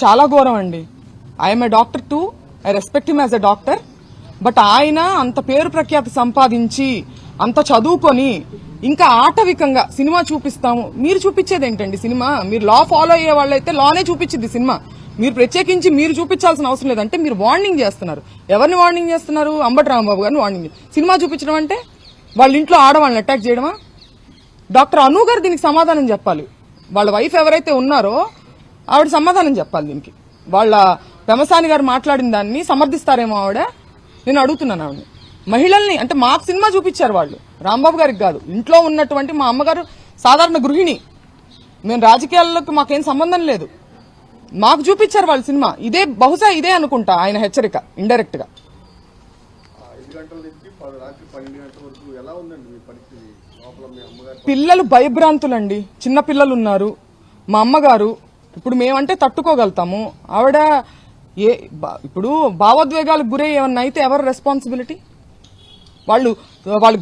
చాలా ఘోరం అండి. I'm a doctor to, I respect him as a doctor. But ఆయన అంత పేరు ప్రఖ్యాతి సంపాదించి అంత చదువుకొని ఇంకా ఆటవికంగా సినిమా చూపిస్తాము. మీరు చూపించేది ఏంటండి సినిమా? మీరు లా ఫాలో అయ్యే వాళ్ళైతే లానే చూపించింది సినిమా. మీరు ప్రత్యేకించి మీరు చూపించాల్సిన అవసరం లేదంటే మీరు వార్నింగ్ చేస్తున్నారు. ఎవరిని వార్నింగ్ చేస్తున్నారు? అంబటి రాంబాబు గారిని వార్నింగ్. సినిమా చూపించడం అంటే వాళ్ళ ఇంట్లో ఆడవాళ్ళని అటాక్ చేయడమా? డాక్టర్ అను గారు దీనికి సమాధానం చెప్పాలి. వాళ్ళ వైఫ్ ఎవరైతే ఉన్నారో ఆవిడ సమాధానం చెప్పాలి దీనికి. వాళ్ళ పెమసాని గారు మాట్లాడిన దాన్ని సమర్థిస్తారేమో ఆవిడ. నేను అడుగుతున్నాను ఆవిడని. మహిళల్ని అంటే మాకు సినిమా చూపించారు వాళ్ళు, రాంబాబు గారికి కాదు. ఇంట్లో ఉన్నటువంటి మా అమ్మగారు సాధారణ గృహిణి, మేము రాజకీయాల్లోకి మాకేం సంబంధం లేదు. మాకు చూపించారు వాళ్ళ సినిమా. ఇదే బహుశా ఇదే అనుకుంటా ఆయన హెచ్చరిక ఇండైరెక్ట్ గా. పిల్లలు భయభ్రాంతులండి, చిన్న పిల్లలు ఉన్నారు. మా అమ్మగారు ఇప్పుడు మేమంటే తట్టుకోగలుగుతాము. ఆవిడ ఇప్పుడు భావోద్వేగాలకు గురై ఏమన్నా అయితే ఎవరు రెస్పాన్సిబిలిటీ? వాళ్ళు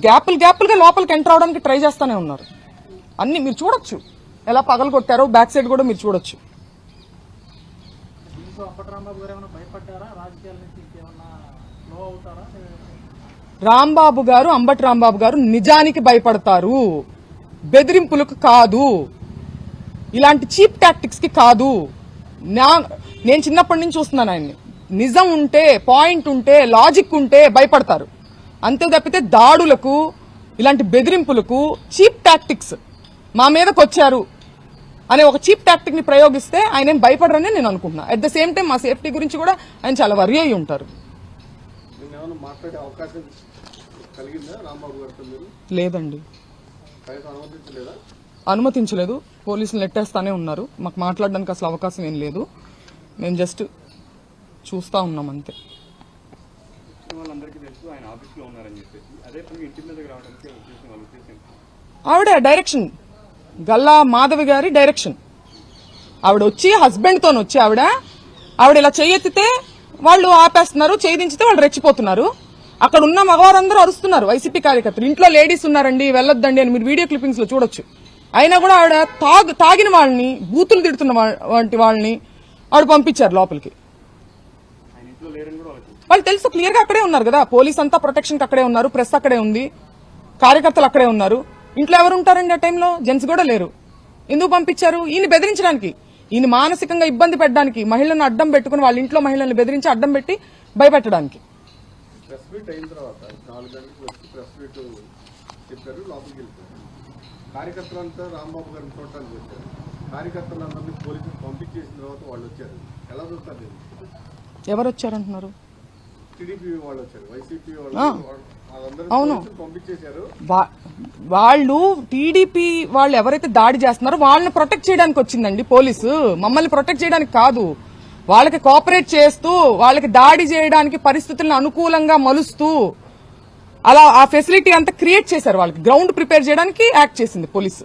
గ్యాపులుగా లోపలికి ఎంటర్ అవడానికి ట్రై చేస్తానే ఉన్నారు. అన్ని మీరు చూడొచ్చు ఎలా పగలు కొట్టారో, బ్యాక్ సైడ్ కూడా మీరు చూడొచ్చు. రాంబాబు గారు, అంబటి రాంబాబు గారు నిజానికి భయపడతారు, బెదిరింపులకు కాదు, ఇలాంటి చీప్ టాక్టిక్స్ కి కాదు. నేను చిన్నప్పటి నుంచి చూస్తున్నాను ఆయన్ని. నిజం ఉంటే, పాయింట్ ఉంటే, లాజిక్ ఉంటే భయపడతారు. అంతే తప్పితే దాడులకు, ఇలాంటి బెదిరింపులకు, చీప్ టాక్టిక్స్ మా మీదకి వచ్చారు అనే ఒక చీప్ టాక్టిక్ ని ప్రయోగిస్తే ఆయన ఏం భయపడరని నేను అనుకుంటున్నా. అట్ ద సేమ్ టైం మా సేఫ్టీ గురించి కూడా ఆయన చాలా వరి అయి ఉంటారు. లేదండి, అనుమతించలేదు. పోలీసులు నెట్టేస్తానే ఉన్నారు. మాకు మాట్లాడడానికి అసలు అవకాశం ఏం లేదు. మేము జస్ట్ చూస్తా ఉన్నాం అంతే. ఆవిడ డైరెక్షన్, గల్లా మాధవి గారి డైరెక్షన్. ఆవిడ వచ్చి హస్బెండ్ తో వచ్చి ఆవిడ ఇలా చేయెత్తితే వాళ్ళు ఆపేస్తున్నారు, చేయించితే వాళ్ళు రెచ్చిపోతున్నారు. అక్కడ ఉన్న మగవారందరూ అరుస్తున్నారు, వైసీపీ కార్యకర్తలు. ఇంట్లో లేడీస్ ఉన్నారండి, వెళ్ళొద్దండి అని మీరు వీడియో క్లిప్పింగ్స్ లో చూడొచ్చు. అయినా కూడా ఆవిడ తాగిన వాళ్ళని, బూతులు తిడుతున్న వంటి వాళ్ళని ఆవిడ పంపించారు లోపలికి. వాళ్ళు తెలుసు, క్లియర్ గా అక్కడే ఉన్నారు కదా. పోలీస్ అంతా ప్రొటెక్షన్ అక్కడే ఉన్నారు, ప్రెస్ అక్కడే ఉంది, కార్యకర్తలు అక్కడే ఉన్నారు. ఇంట్లో ఎవరు ఉంటారండి ఆ టైంలో? జెంట్స్ కూడా లేరు. ఎందుకు పంపించారు? ఈయన బెదిరించడానికి, ఈయన మానసికంగా ఇబ్బంది పెట్టడానికి, మహిళలను అడ్డం పెట్టుకుని వాళ్ళ ఇంట్లో మహిళల్ని బెదిరించి అడ్డం పెట్టి భయపెట్టడానికి. కార్యకర్తలంతా రాంబాబు గారిని చూడటానికి వచ్చారు. కార్యకర్తలందరినీ పోలీసులు పంపించేసిన తర్వాత వాళ్ళు వచ్చారు. ఎలా చూస్తారు? ఎవరు వచ్చారంటున్నారు? టీడీపీ వాళ్ళు వచ్చారు, వైసీపీ అవును పంపించేశారు. వాళ్ళు టీడీపీ వాళ్ళు ఎవరైతే దాడి చేస్తున్నారో వాళ్ళని ప్రొటెక్ట్ చేయడానికి వచ్చిందండి పోలీసు. మమ్మల్ని ప్రొటెక్ట్ చేయడానికి కాదు. వాళ్ళకి కోఆపరేట్ చేస్తూ, వాళ్ళకి దాడి చేయడానికి పరిస్థితులను అనుకూలంగా మలుస్తూ అలా ఆ ఫెసిలిటీ అంతా క్రియేట్ చేశారు. వాళ్ళకి గ్రౌండ్ ప్రిపేర్ చేయడానికి యాక్ట్ చేసింది పోలీసు.